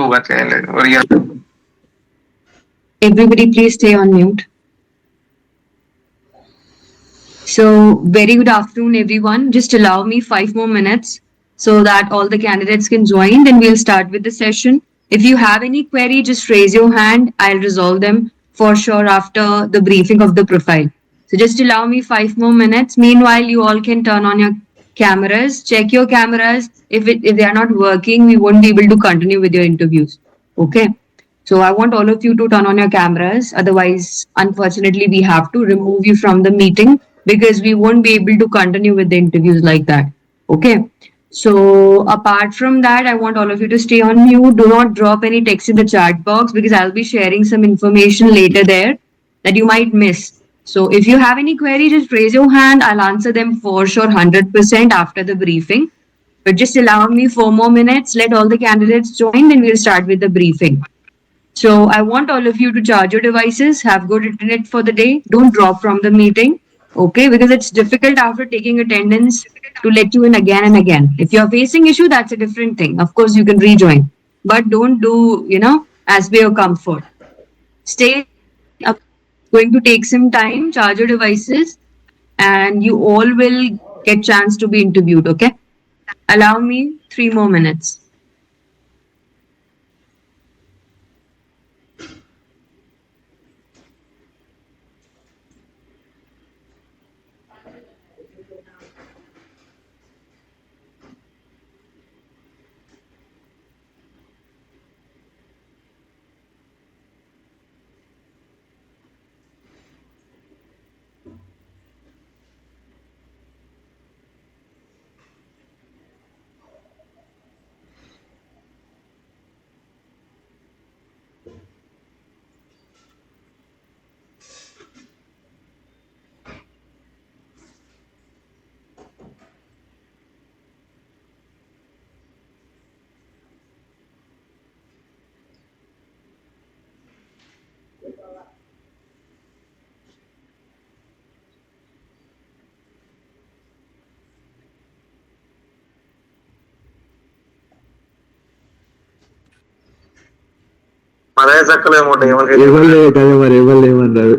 होगा चैनल और ये Everybody, please stay on mute. So, very good afternoon, everyone. Just allow me 5 more minutes so that all the candidates can join. Then we'll start with the session. If you have any query, just raise your hand. I'll resolve them for sure after the briefing of the profile. So, just allow me 5 more minutes. Meanwhile, you all can turn on your cameras, check your cameras. If they are not working, we won't be able to continue with your interviews. Okay. So I want all of you to turn on your cameras. Otherwise, unfortunately, we have to remove you from the meeting because we won't be able to continue with the interviews like that. Okay. So apart from that, I want all of you to stay on mute. Do not drop any text in the chat box because I'll be sharing some information later there that you might miss. So if you have any query, just raise your hand. I'll answer them for sure 100% after the briefing. But just allow me 4 more minutes. Let all the candidates join, then we'll start with the briefing. So I want all of you to charge your devices, have good internet for the day. Don't drop from the meeting, okay? Because it's difficult after taking attendance to let you in again and again. If you're facing issue, that's a different thing. Of course, you can rejoin, but don't do as per your comfort. Stay up. Going to take some time. Charge your devices, and you all will get chance to be interviewed. Okay? Allow me 3 more minutes. మరే సక్కలే ఉంటాయి ఎవరికి ఎవరు ఏమన్నారు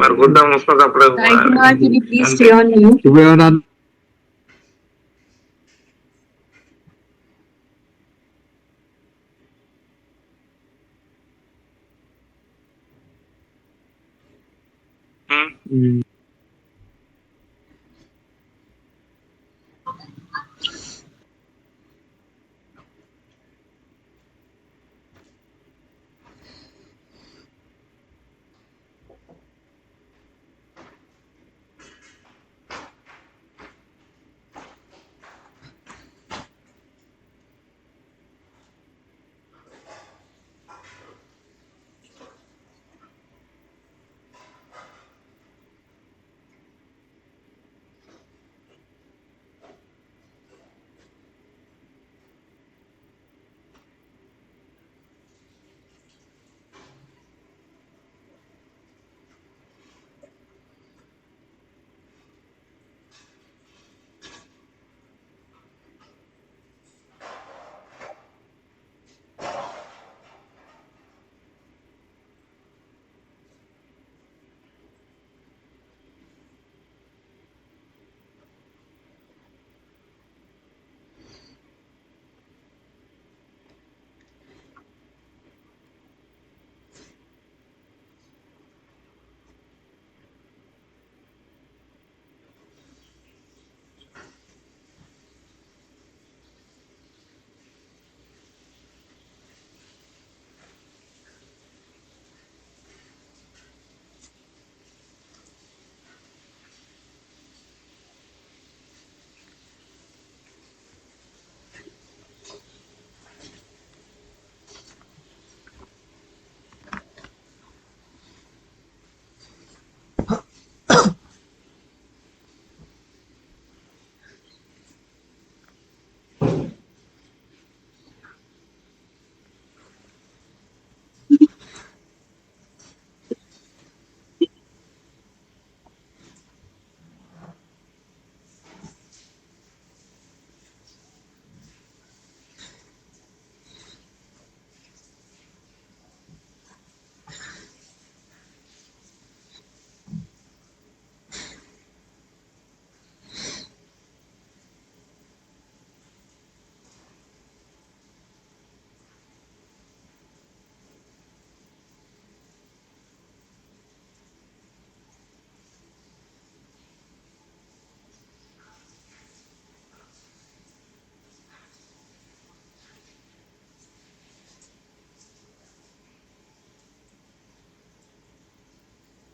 మరి గుడ్డ ముసుకొని అప్పుడే Sai Kumar, can you please stay on mute? ఇప్పుడు ఏమన్నా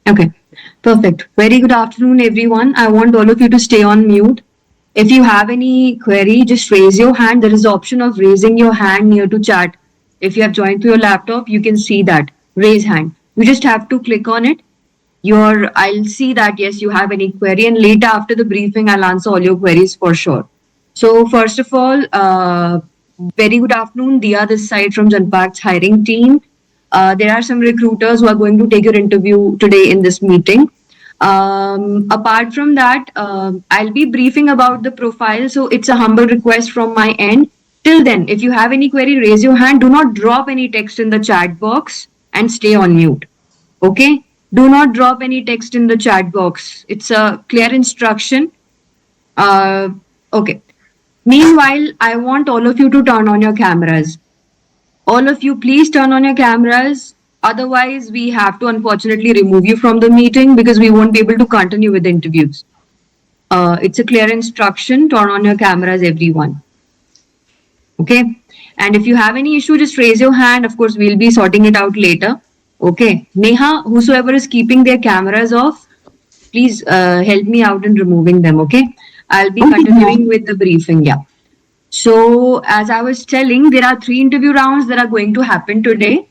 Okay, perfect. Very good afternoon, everyone. I want all of you to stay on mute. If you have any query, just raise your hand. There is the option of raising your hand near to chat. If you have joined through your laptop, you can see that. Raise hand. You just have to click on it. I'll see that yes, you have any query, and later after the briefing, I'll answer all your queries for sure. So first of all, very good afternoon. Dia this side from Janpak's hiring team. There are some recruiters who are going to take your interview today in this meeting. Apart from that, I'll be briefing about the profile. So it's a humble request from my end. Till then, if you have any query, raise your hand. Do not drop any text in the chat box and stay on mute. Okay? Do not drop any text in the chat box. It's a clear instruction. Okay. Meanwhile, I want all of you to turn on your cameras. All of you, please turn on your cameras. Otherwise, we have to unfortunately remove you from the meeting because we won't be able to continue with the interviews. It's a clear instruction. Turn on your cameras, everyone. Okay. And if you have any issue, just raise your hand. Of course, we'll be sorting it out later. Okay. Neha, whosoever is keeping their cameras off, please help me out in removing them. Okay. I'll be continuing with the briefing. Yeah. So, as I was telling, there are 3 interview rounds that are going to happen today.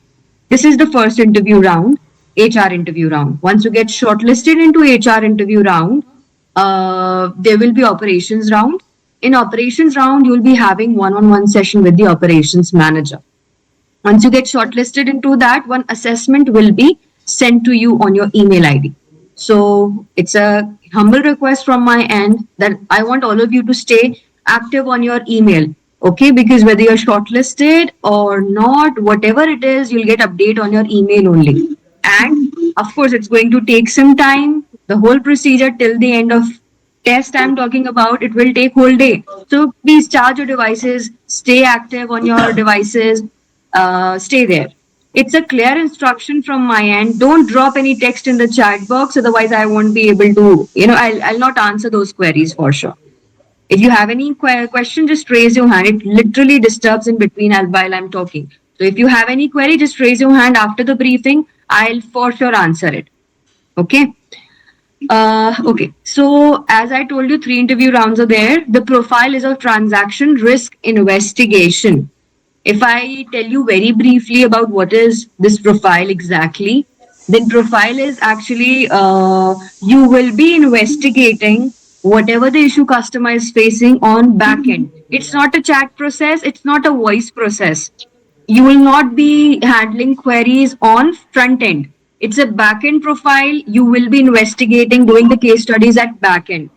This is the first interview round, HR interview round. Once you get shortlisted into HR interview round, there will be operations round. In operations round, you'll be having one-on-one session with the operations manager. Once you get shortlisted into that, one assessment will be sent to you on your email ID. So it's a humble request from my end that I want all of you to stay active on your email. Okay, because whether you're shortlisted or not, whatever it is, you'll get update on your email only. And of course, it's going to take some time. The whole procedure till the end of test I'm talking about, it will take whole day. So please charge your devices, stay active on your devices, stay there. It's a clear instruction from my end. Don't drop any text in the chat box, otherwise I won't be able to, I'll not answer those queries for sure. If you have any question, just raise your hand. It literally disturbs in between while I'm talking. So if you have any query, just raise your hand after the briefing. I'll for sure answer it. Okay. Okay. So as I told you, 3 interview rounds are there. The profile is of transaction risk investigation. If I tell you very briefly about what is this profile exactly, then profile is actually you will be investigating whatever the issue customer is facing on back end. It's not a chat process. It's not a voice process. You will not be handling queries on front end. It's a back end profile. You will be investigating, doing the case studies at back end.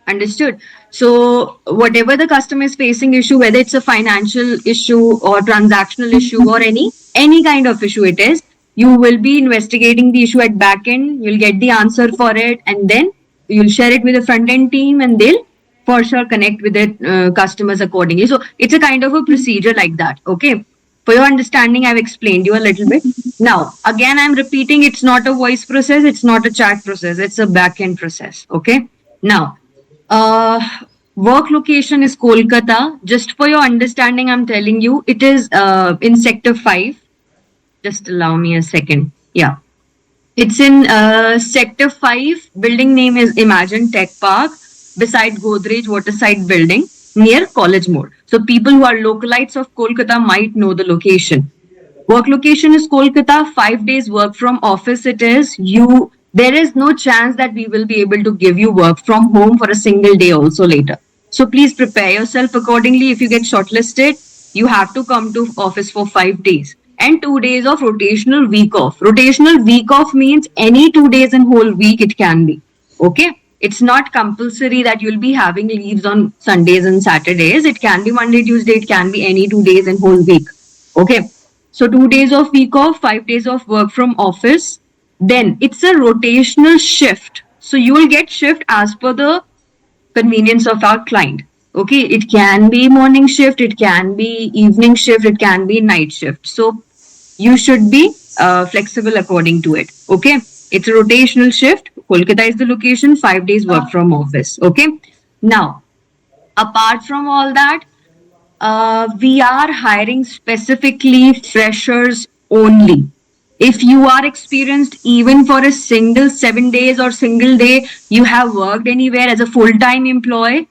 Understood. So whatever the customer is facing issue, whether it's a financial issue or transactional issue or any kind of issue it is, you will be investigating the issue at back end. You'll get the answer for it, and then you'll share it with the front end team, and they'll for sure connect with the customers accordingly. So it's a kind of a procedure like that. Okay. For your understanding, I've explained you a little bit. Now, again, I'm repeating, it's not a voice process. It's not a chat process. It's a back end process. Okay. Now, work location is Kolkata. Just for your understanding, I'm telling you, it is in Sector 5. Just allow me a second. Yeah. It's in Sector 5. Building name is Imagine Tech Park, beside Godrej Waterside Building, near College Moor. So people who are localites of Kolkata might know the location. Work location is Kolkata. 5 days work from office it is. There is no chance that we will be able to give you work from home for a single day also later. So please prepare yourself accordingly. If you get shortlisted, you have to come to office for 5 days and 2 days of rotational week off. Rotational week off means any 2 days in whole week it can be. Okay. It's not compulsory that you'll be having leaves on Sundays and Saturdays. It can be Monday, Tuesday. It can be any 2 days in whole week. Okay. So 2 days of week off, 5 days of work from office. Then it's a rotational shift. So you will get shift as per the convenience of our client. Okay. It can be morning shift. It can be evening shift. It can be night shift. So you should be flexible according to it. Okay. It's a rotational shift. Kolkata is the location. 5 days work from office. Okay. Now, apart from all that, we are hiring specifically freshers only. If you are experienced even for a single 7 days or single day, you have worked anywhere as a full-time employee,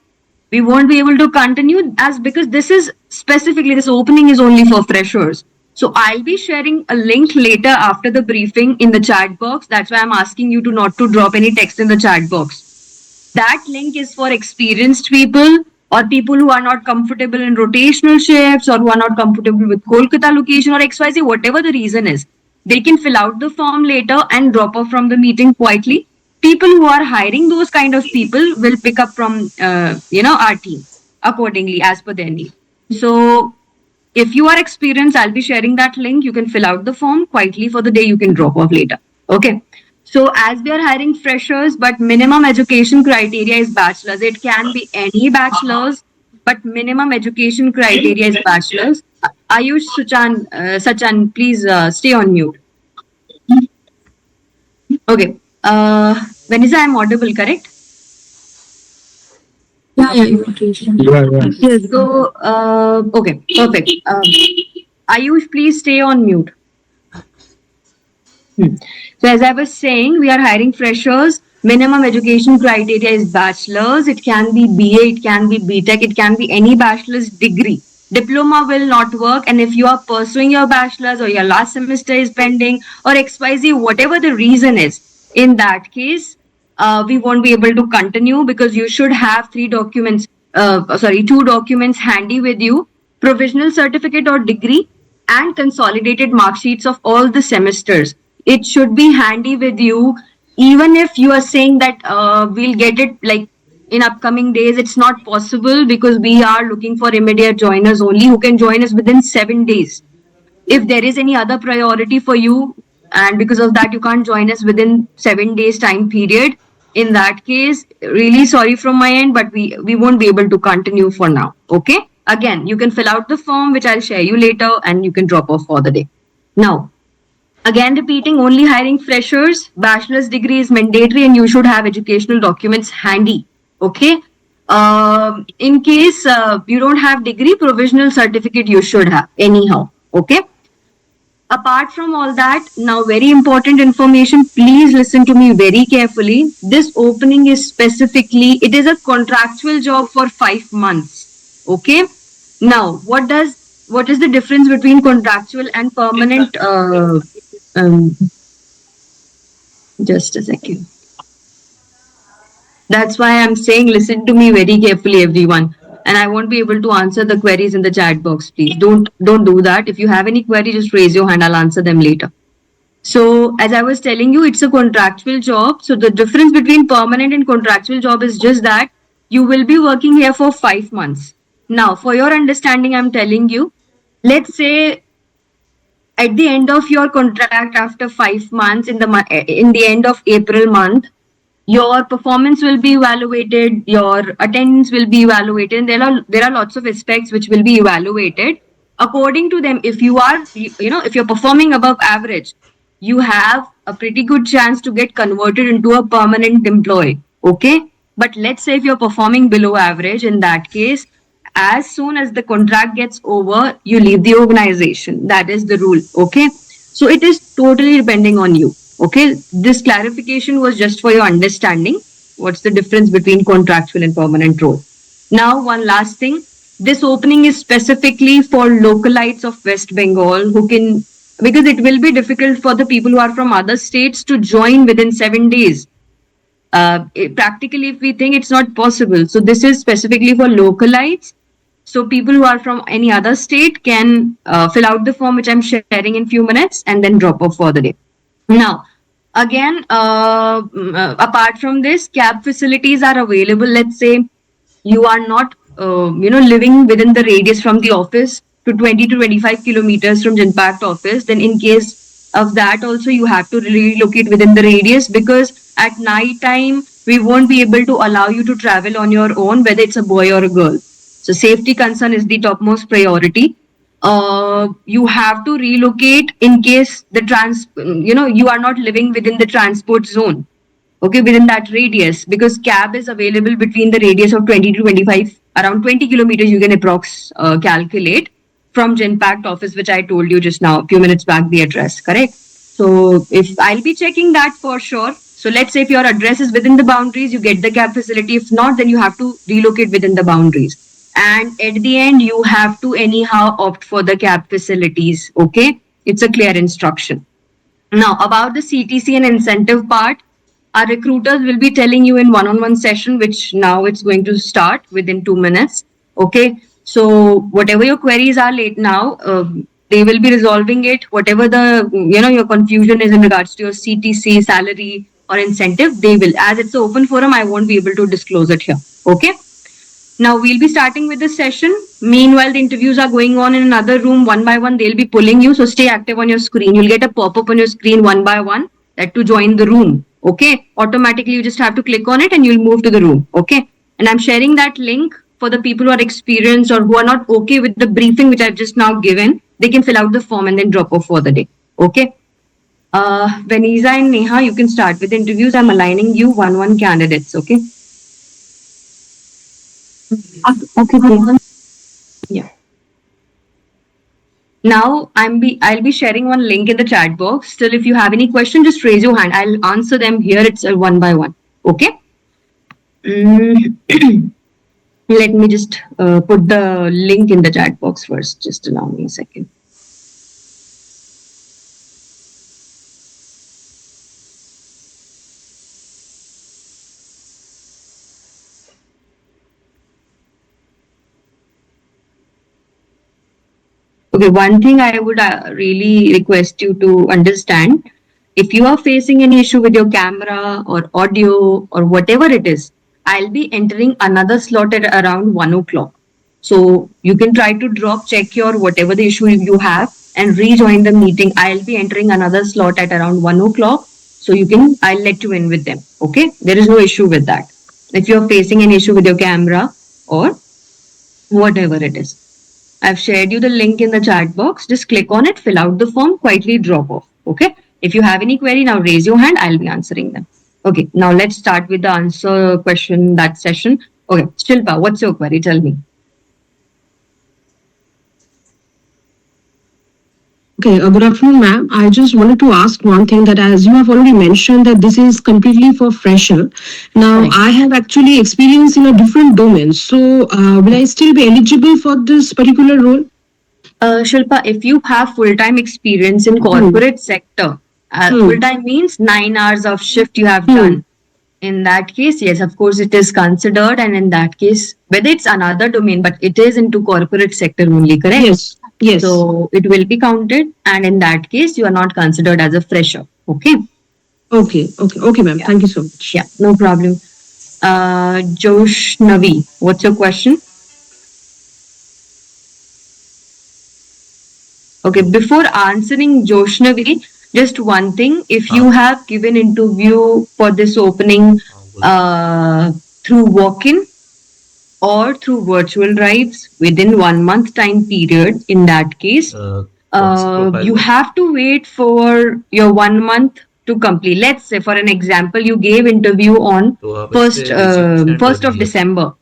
we won't be able to continue as because this is specifically this opening is only for freshers. So I'll be sharing a link later after the briefing in the chat box. That's why I'm asking you to not to drop any text in the chat box. That link is for experienced people or people who are not comfortable in rotational shifts or who are not comfortable with Kolkata location or XYZ, whatever the reason is. They can fill out the form later and drop off from the meeting quietly. People who are hiring those kind of people will pick up from our team accordingly as per their need. So if you are experienced, I'll be sharing that link. You can fill out the form quietly for the day. You can drop off later. Okay. So as we are hiring freshers, but minimum education criteria is bachelor's. It can be any bachelor's, but minimum education criteria is bachelor's. Ayush Sachan, please stay on mute. Okay. Vanessa, I'm audible, correct? Yeah, okay. Yes. So, okay, perfect. Ayush, please stay on mute. So, as I was saying, we are hiring freshers. Minimum education criteria is bachelor's. It can be BA, it can be BTech, it can be any bachelor's degree. Diploma will not work. And if you are pursuing your bachelor's or your last semester is pending or XYZ, whatever the reason is, in that case, we won't be able to continue because you should have two documents handy with you, provisional certificate or degree and consolidated mark sheets of all the semesters. It should be handy with you. Even if you are saying that we'll get it like in upcoming days, it's not possible because we are looking for immediate joiners only who can join us within 7 days. If there is any other priority for you and because of that you can't join us within 7 days time period, in that case, really sorry from my end, but we won't be able to continue for now. Okay. Again, you can fill out the form, which I'll share you later, and you can drop off for the day. Now, again, repeating, only hiring freshers, bachelor's degree is mandatory, and you should have educational documents handy. Okay. In case you don't have degree, provisional certificate you should have anyhow. Okay. Apart from all that, now very important information, please listen to me very carefully. This opening is it is a contractual job for 5 months. Okay. Now, what is the difference between contractual and permanent? Just a second. That's why I'm saying listen to me very carefully, everyone. And I won't be able to answer the queries in the chat box. Please don't do that. If you have any query, just raise your hand. I'll answer them later. So as I was telling you, it's a contractual job. So the difference between permanent and contractual job is just that you will be working here for 5 months. Now, for your understanding, I'm telling you, let's say at the end of your contract after 5 months in the end of April month, your performance will be evaluated, your attendance will be evaluated, and there are lots of aspects which will be evaluated. According to them, if you're performing above average, you have a pretty good chance to get converted into a permanent employee. Okay. But let's say if you're performing below average, in that case, as soon as the contract gets over, you leave the organization. That is the rule. Okay. So it is totally depending on you. Okay, this clarification was just for your understanding. What's the difference between contractual and permanent role? Now, one last thing. This opening is specifically for localites of West Bengal because it will be difficult for the people who are from other states to join within 7 days. Practically, if we think it's not possible. So this is specifically for localites. So people who are from any other state can fill out the form, which I'm sharing in few minutes, and then drop off for the day. Now, again, apart from this, cab facilities are available. Let's say you are not, living within the radius from the office to 20 to 25 kilometers from Genpact office. Then in case of that also, you have to relocate within the radius because at night time, we won't be able to allow you to travel on your own, whether it's a boy or a girl. So safety concern is the topmost priority. You have to relocate in case you are not living within the transport zone, okay, within that radius, because cab is available between the radius of 20 to 25, around 20 kilometers you can calculate from Genpact office, which I told you just now, a few minutes back, the address, correct? So if I'll be checking that for sure. So let's say if your address is within the boundaries, you get the cab facility. If not, then you have to relocate within the boundaries. And at the end, you have to anyhow opt for the cab facilities. Okay. It's a clear instruction. Now, about the CTC and incentive part, our recruiters will be telling you in one-on-one session, which now it's going to start within 2 minutes. Okay. So whatever your queries are late now, they will be resolving it. Whatever the, your confusion is in regards to your CTC, salary or incentive, they will. As it's an open forum, I won't be able to disclose it here. Okay. Now we'll be starting with the session. Meanwhile, the interviews are going on in another room one by one. They'll be pulling you. So stay active on your screen. You'll get a pop-up on your screen one by one that to join the room. Okay. Automatically, you just have to click on it and you'll move to the room. Okay. And I'm sharing that link for the people who are experienced or who are not okay with the briefing which I've just now given. They can fill out the form and then drop off for the day. Okay. Vanessa and Neha, you can start with interviews. I'm aligning you 1-1 candidates. Okay. Okay, Yeah. Now I'll be sharing one link in the chat box. Still, if you have any question, just raise your hand. I'll answer them here. It's one by one. Okay. Let me just put the link in the chat box first. Just allow me a second. Okay, one thing I would really request you to understand, if you are facing any issue with your camera or audio or whatever it is, I'll be entering another slot at around 1 o'clock. So you can try to check your whatever the issue you have and rejoin the meeting. I'll be entering another slot at around 1 o'clock. So I'll let you in with them. Okay, there is no issue with that. If you're facing an issue with your camera or whatever it is. I've shared you the link in the chat box. Just click on it, fill out the form, quietly drop off. Okay. If you have any query, now raise your hand. I'll be answering them. Okay. Now let's start with the answer question, that session. Okay. Shilpa, what's your query? Tell me. Okay, good afternoon, ma'am. I just wanted to ask one thing, that as you have already mentioned that this is completely for fresher. Now, Right. I have actually experience in a different domain. So, will I still be eligible for this particular role? Shilpa, if you have full-time experience in corporate sector, full-time means 9 hours of shift you have done. In that case, yes, of course, it is considered. And in that case, whether it's another domain, but it is into corporate sector only, correct? Yes. Yes. So it will be counted. And in that case, you are not considered as a fresher. Okay. Okay, ma'am. Yeah. Thank you so much. Yeah, no problem. Josh Navi, what's your question? Okay, before answering Josh Navi, just one thing. If you have given interview for this opening through walk-in or through virtual drives within 1 month time period, in that case, you have to wait for your 1 month to complete. Let's say, for an example, you gave interview on 1st of December,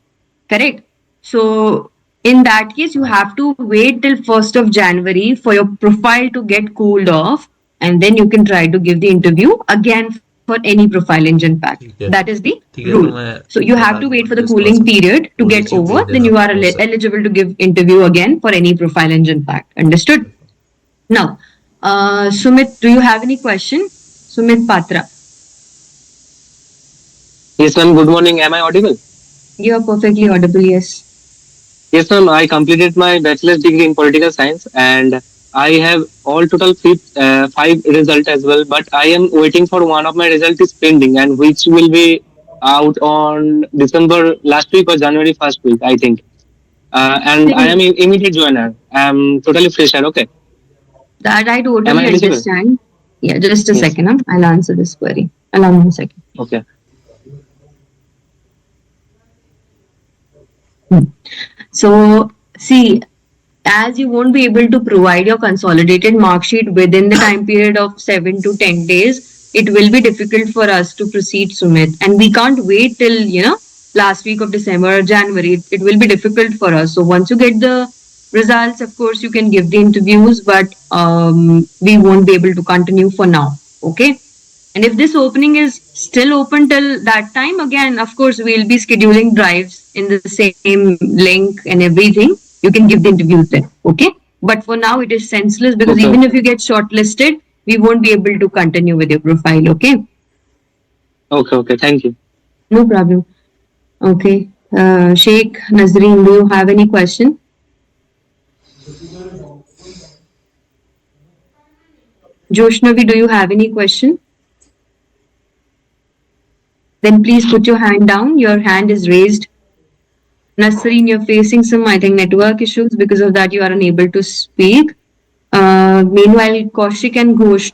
correct? So in that case, you have to wait till 1st of January for your profile to get cooled off, and then you can try to give the interview again for any profile engine pack. That is the rule. So you have to wait for the cooling period to get over, then you are eligible to give interview again for any profile engine pack. Understood? Now, Sumit, do you have any question? Sumit Patra. Yes, ma'am. Good morning. Am I audible? You are perfectly audible, yes. Yes, ma'am. I completed my bachelor's degree in political science, and I have all total 5 result as well. But I am waiting for one of my result is pending, and which will be out on December last week or January first week, I think. And I am immediate joiner. I am totally fresher. Okay. That I Am totally I eligible? understand. Yeah, just a Yes. second. I'll answer this query. Allow me a second. Okay. So, see, as you won't be able to provide your consolidated mark sheet within the time period of 7 to 10 days, it will be difficult for us to proceed, Sumit. And we can't wait till, last week of December or January. It will be difficult for us. So once you get the results, of course, you can give the interviews, but we won't be able to continue for now. Okay. And if this opening is still open till that time, again, of course, we'll be scheduling drives in the same link and everything. You can give the interviews there. Okay. But for now, it is senseless because Okay. even if you get shortlisted, we won't be able to continue with your profile. Okay. Okay. Thank you. No problem. Okay. Sheikh Nazreen, do you have any question? Joshnavi, do you have any question? Then please put your hand down. Your hand is raised. Nasreen, you're facing some, I think, network issues. Because of that, you are unable to speak. Meanwhile, Kaushik and Ghosh,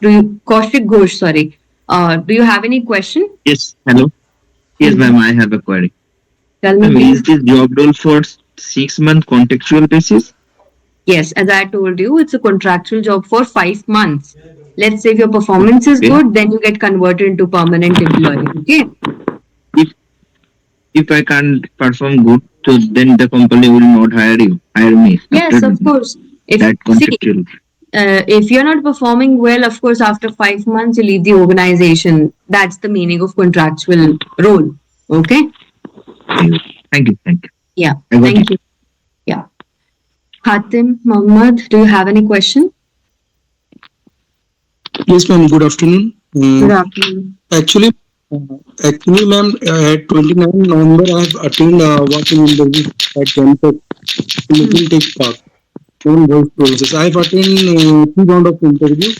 Kaushik Ghosh, sorry. Do you have any question? Yes, hello. Yes, ma'am, I have a query. Tell me, Ma'am, please. is this job role for 6 month contextual basis? Yes, as I told you, it's a contractual job for 5 months. Let's say if your performance is Okay. good, then you get converted into permanent employee. Okay. If I can't perform good, so then the company will not hire me. Yes, after of course. that contextual. If you're not performing well, of course, after 5 months, you leave the organization. That's the meaning of contractual role. Okay. Thank you. Yeah. I got Thank it. you. Yeah. Hatim Mohammed, do you have any question? Yes, ma'am. Good afternoon. Good afternoon. Actually, ma'am, at 29 November, I have attended walk-in interview at Genpact in Tech Park on voice process. I have attended 3 round of interview.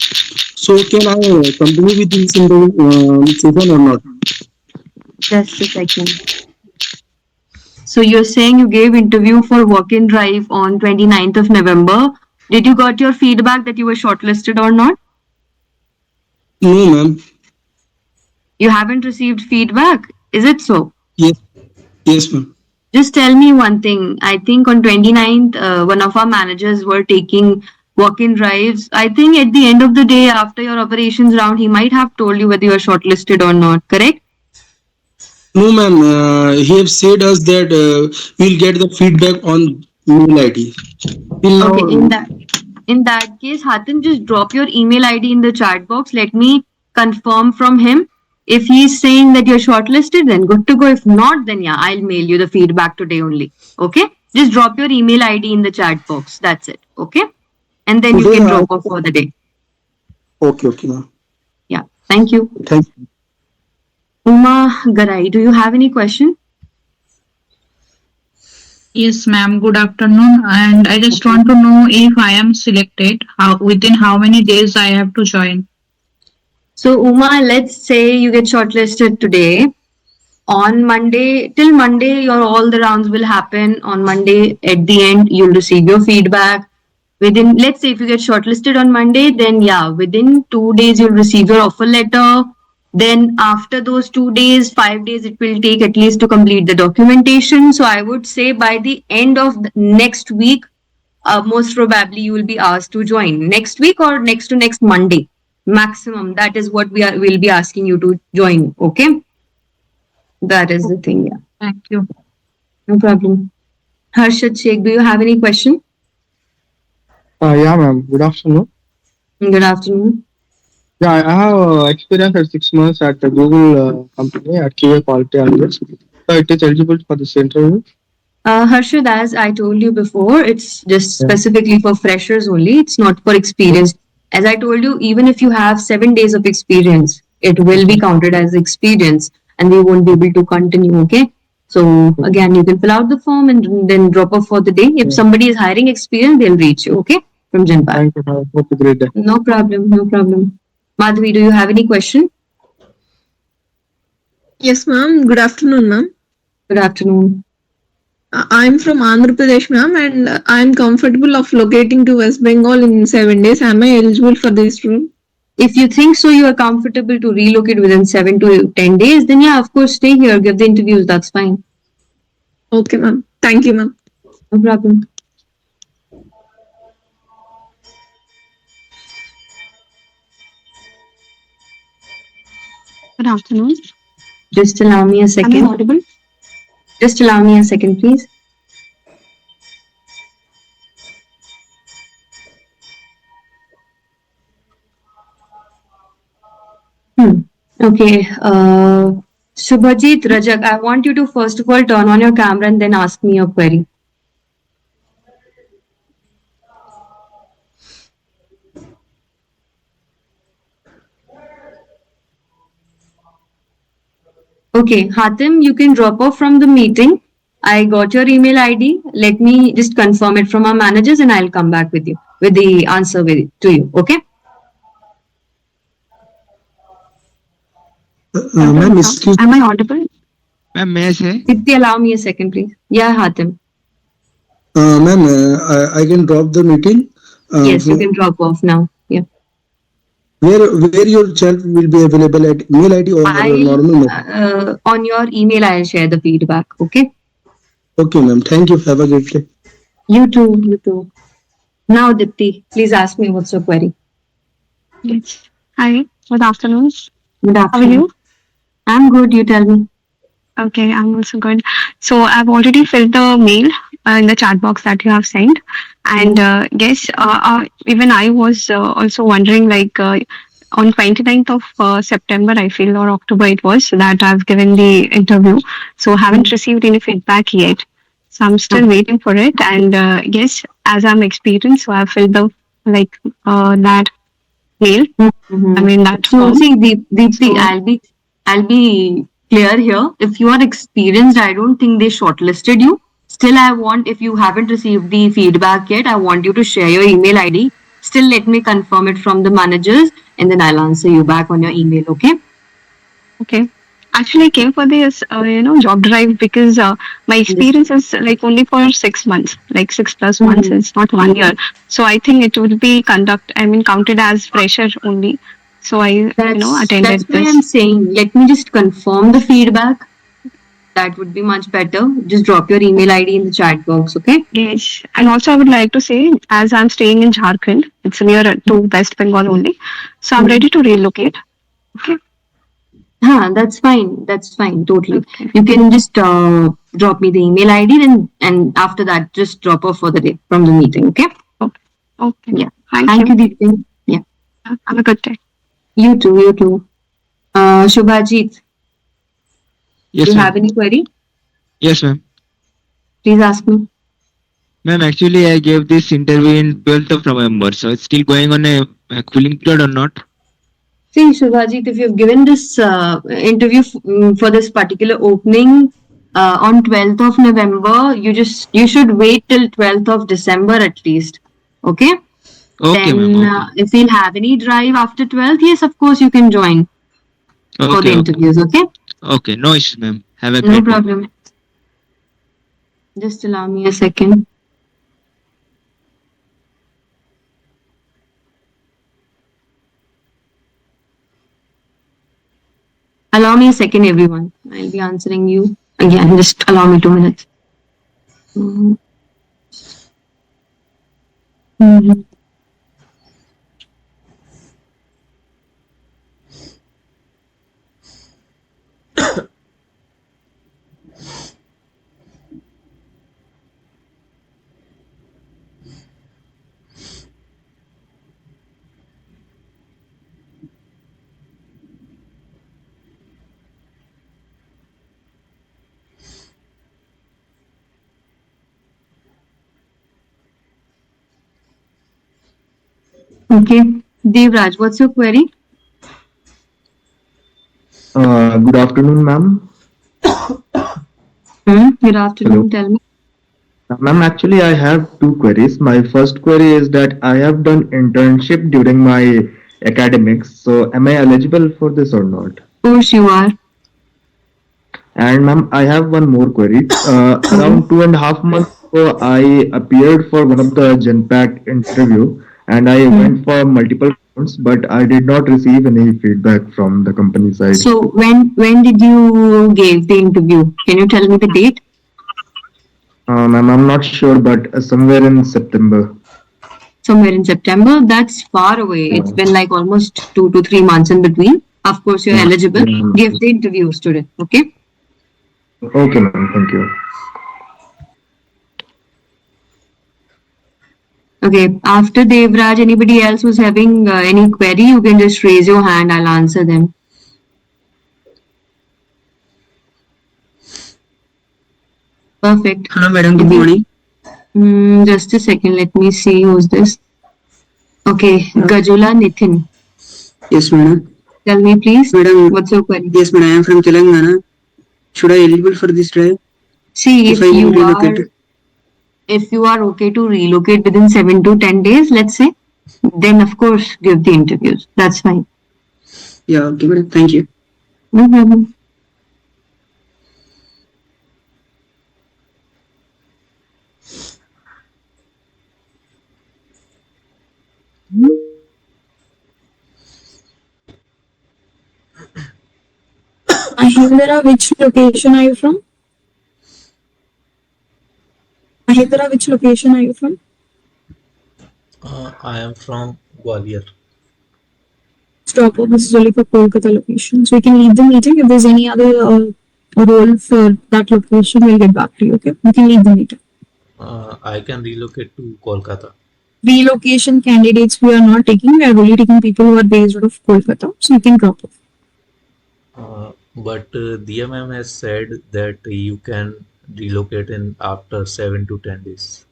So, can I continue with this interview session or not? Just a second. So you're saying you gave interview for walk-in drive on 29th of November. Did you got your feedback that you were shortlisted or not? No, ma'am. You haven't received feedback. Is it so? Yes, ma'am. Just tell me one thing. I think on 29th, one of our managers were taking walk-in drives. I think at the end of the day, after your operations round, he might have told you whether you are shortlisted or not. Correct? No, ma'am. He have said us that we'll get the feedback on mail ID. Till now, Okay. In that case, Hatim, just drop your email ID in the chat box. Let me confirm from him. If he's saying that you're shortlisted, then good to go. If not, then yeah, I'll mail you the feedback today only. Okay? Just drop your email ID in the chat box. That's it. Okay? And then you Today can I- drop off for the day. okay, ma'am. Yeah. Thank you. Thank you. Uma Garai, do you have any question? Yes, ma'am. Good afternoon. And I just want to know if I am selected, within how many days I have to join. So, Uma, let's say you get shortlisted today. On Monday, till Monday, all the rounds will happen. On Monday, at the end, you'll receive your feedback. Within, let's say if you get shortlisted on Monday, then yeah, within 2 days, you'll receive your offer letter. Then after those 2 days, 5 days, it will take at least to complete the documentation. So I would say by the end of the next week, most probably you will be asked to join next week or next to next Monday maximum. That is what we'll be asking you to join. Okay, that is the thing. Yeah, Thank you. no problem. Harshad Sheikh, do you have any question? Yeah, ma'am. Good afternoon. Good afternoon. Yeah, I have experience at 6 months at the Google company at QA quality analyst. So it is eligible for this interview. Harshad, as I told you before, it's just specifically for freshers only. It's not for experience. As I told you, even if you have 7 days of experience, it will be counted as experience and we won't be able to continue. Okay. So again, you can fill out the form and then drop off for the day. If somebody is hiring experience, they'll reach you. Okay. From Genpact. Thank you. Have a great day. No problem. No problem. Madhvi, do you have any question? Yes, ma'am. Good afternoon, ma'am. Good afternoon. I'm from Andhra Pradesh, ma'am, and I'm comfortable of locating to West Bengal in 7 days. Am I eligible for this role? If you think so, you are comfortable to relocate within 7 to 10 days, then yeah, of course, stay here, give the interviews. That's fine. Okay, ma'am. Thank you, ma'am. No problem. Good afternoon. Just allow me a Am I second. audible? Just allow me a second, please. Okay. Subhajit, Rajak, I want you to first of all turn on your camera and then ask me your query. Okay, Hatim, you can drop off from the meeting. I got your email ID. Let me just confirm it from our managers and I'll come back with you with the answer to you. Okay? Ma'am, excuse Am I audible? Ma'am, may I say? Dipti, allow me a second, please. Yeah, Hatim. ma'am, I can drop the meeting. Yes, you can drop off now. Yeah. Where your chat will be available at mail ID or normal mail? On your email, I'll share the feedback. Okay? Okay, ma'am. Thank you. Have a great day. You too. You too. Now, Dipti, please ask me what's your query. Yes. Hi, good afternoon. Good How are afternoon. you? I'm good. You tell me. Okay, I'm also good. So I've already filled the mail in the chat box that you have sent, and yes, even I was also wondering, like on 29th of September, I feel, or October, it was that I've given the interview. So haven't received any feedback yet. So I'm still waiting for it. And yes, as I'm experienced, so I've filled the like that mail. I mean that So form. see, Deepti, So- I'll be clear here. If you are experienced, I don't think they shortlisted you. Still, I want, if you haven't received the feedback yet, I want you to share your email ID. Still, let me confirm it from the managers, and then I'll answer you back on your email. Okay? Okay. Actually, I came for this, job drive because my experience is like only for 6 months, like 6+ months. It's not 1 year. So I think it would be counted as fresher only. So I, attended That's why this. I'm saying, let me just confirm the feedback. That would be much better. Just drop your email ID in the chat box. Okay? Yes. And also I would like to say, as I'm staying in Jharkhand, it's near to West Bengal only. So I'm ready to relocate. Okay. That's fine. That's fine. Totally. Okay. You can just drop me the email ID, and after that, just drop off for the day from the meeting. Okay? Okay. Yeah. Thank you. Deepti. Yeah. Have a good day. You too. You too. Shubhajit, Yes, do you ma'am. have any query? Yes, ma'am. Please ask me. Ma'am, actually, I gave this interview in 12th of November, so it's still going on a cooling period or not? See, Shubhajit, if you've given this interview for this particular opening on 12th of November, you should wait till 12th of December at least. Okay? Okay, Then, ma'am. Okay. if you'll have any drive after 12th, yes, of course, you can join for the Okay. interviews. Okay? Okay. No issues, ma'am. Have a No great day. problem. Just allow me a second. Allow me a second, everyone. I'll be answering you again. Just allow me 2 minutes. Mhm. Mhm. Okay. Devraj, what's your query? Good afternoon, ma'am. Good afternoon. Hello. Tell me. Ma'am, actually, I have two queries. My first query is that I have done internship during my academics. So, am I eligible for this or not? Of course you are. And ma'am, I have one more query. Around 2.5 months ago, I appeared for one of the GenPact interview, and I went for multiple rounds, but I did not receive any feedback from the company side. So when did you give the interview? Can you tell me the date? Ma'am, I'm not sure, but somewhere in September. Somewhere in September. That's far away. It's been like almost 2 to 3 months in between. Of course, you're eligible. Give the interviews today. Okay? Okay, ma'am. Thank you. Okay. After Devraj, anybody else who's having any query, you can just raise your hand. I'll answer them. Perfect. Hello, madam. Good morning. Just a second. Let me see who's this. Okay, Gajula Nitin. Yes, madam. Tell me, please. Madam. What's your query? Yes, madam. I am from Telangana. Should I eligible for this drive? See, If I relocate. if you are okay to relocate within 7 to 10 days, let's say, then of course give the interviews. That's fine. Yeah, okay, madam. Thank you. No problem. Mahindra, which location are you from? Mahindra, which location are you from? I am from Gwalior. Stop off. This is only for Kolkata location. So you can leave the meeting. If there's any other role for that location, we'll get back to you. Okay? You can leave the meeting. I can relocate to Kolkata. Relocation candidates we are not taking. We are only taking people who are based out of Kolkata. So you can drop off. But DMM has said that you can relocate in after 7 to 10 days.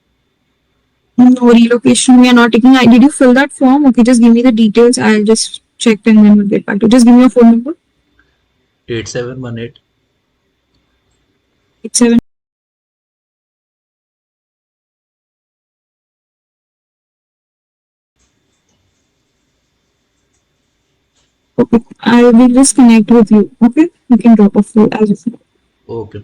No relocation we are not taking. Did you fill that form? Okay, just give me the details. I'll just check and then we'll get back to you. Just give me your phone number. 8718 87. Okay, I will just connect with you. Okay, you can drop off as of now. Okay.